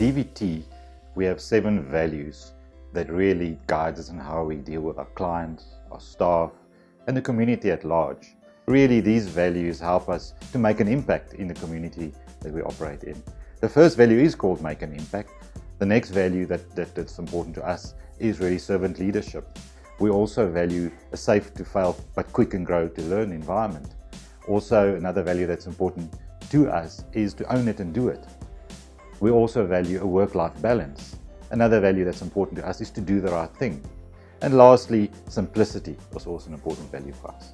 DVT, we have 7 values that really guide us in how we deal with our clients, our staff, and the community at large. Really, these values help us to make an impact in the community that we operate in. The first value is called make an impact. The next value that's important to us is really servant leadership. We also value a safe to fail but quick and grow to learn environment. Also, another value that's important to us is to own it and do it. We also value a work-life balance. Another value that's important to us is to do the right thing. And lastly, simplicity was also an important value for us.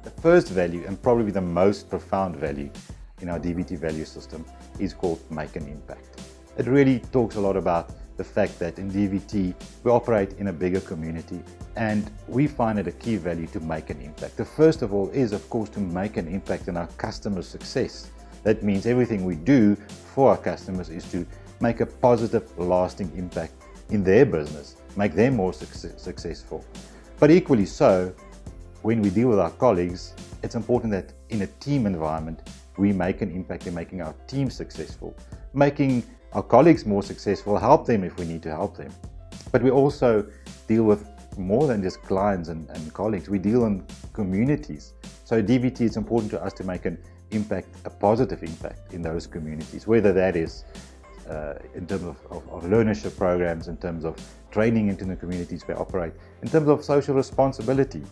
The first value, and probably the most profound value in our DVT value system, is called make an impact. It really talks a lot about the fact that in DVT we operate in a bigger community, and we find it a key value to make an impact. The first of all is, of course, to make an impact in our customers' success. That means everything we do for our customers is to make a positive, lasting impact in their business, make them more successful. But equally so, when we deal with our colleagues, it's important that in a team environment, we make an impact in making our team successful, making our colleagues more successful, help them if we need to help them. But we also deal with more than just clients and colleagues. We deal in communities. So DVT, it's important to us to make an impact, a positive impact in those communities, whether that is in terms of learnership programs, in terms of training into the communities we operate, in terms of social responsibility.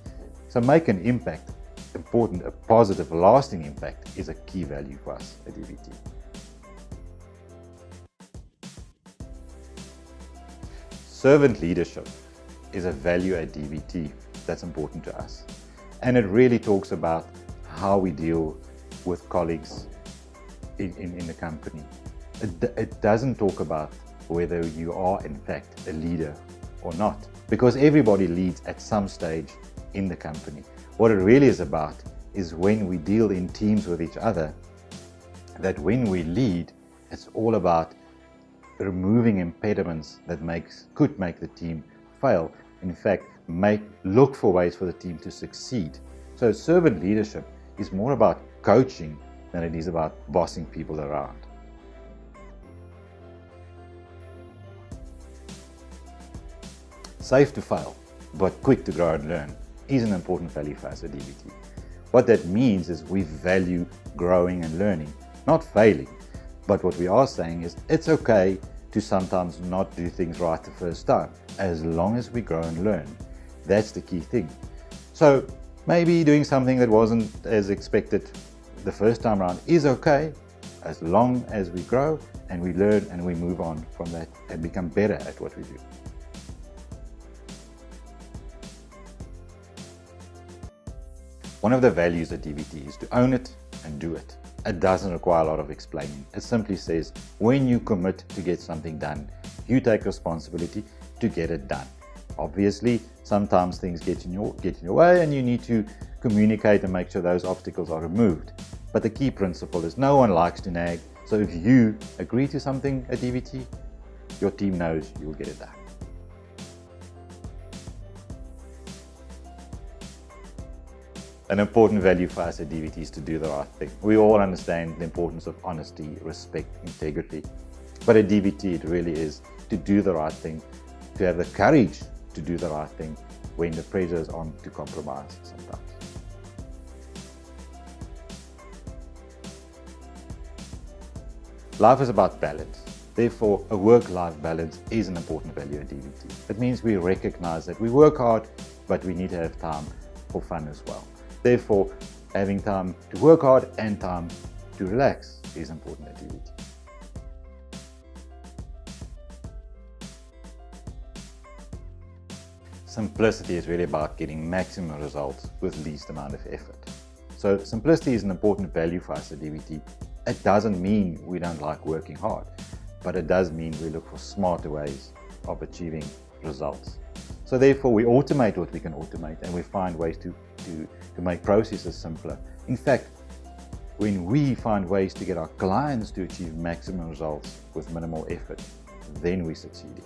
So make an impact, important, a positive, lasting impact is a key value for us at DVT. Servant leadership is a value at DVT that's important to us. And it really talks about how we deal with colleagues in the company. It doesn't talk about whether you are in fact a leader or not, because everybody leads at some stage in the company. What it really is about is when we deal in teams with each other, that when we lead, it's all about removing impediments that could make the team fail. In fact, look for ways for the team to succeed. So servant leadership is more about coaching than it is about bossing people around. Safe to fail, but quick to grow and learn is an important value for us at DVT. What that means is we value growing and learning, not failing. But what we are saying is it's okay to sometimes not do things right the first time, as long as we grow and learn. That's the key thing. So maybe doing something that wasn't as expected the first time around is okay, as long as we grow and we learn and we move on from that and become better at what we do. One of the values at DVT is to own it and do it. It doesn't require a lot of explaining. It simply says, when you commit to get something done, you take responsibility to get it done. Obviously, sometimes things get in your way and you need to communicate and make sure those obstacles are removed. But the key principle is no one likes to nag. So if you agree to something at DVT, your team knows you'll get it done. An important value for us at DVT is to do the right thing. We all understand the importance of honesty, respect, integrity. But at DVT, it really is to do the right thing, to have the courage to do the right thing when the pressure is on to compromise sometimes. Life is about balance. Therefore, a work-life balance is an important value at DVT. It means we recognize that we work hard, but we need to have time for fun as well. Therefore, having time to work hard and time to relax is important at DVT. Simplicity is really about getting maximum results with least amount of effort. So simplicity is an important value for us at DVT. It doesn't mean we don't like working hard, but it does mean we look for smarter ways of achieving results. So therefore, we automate what we can automate, and we find ways to make processes simpler. In fact, when we find ways to get our clients to achieve maximum results with minimal effort, then we're succeeding.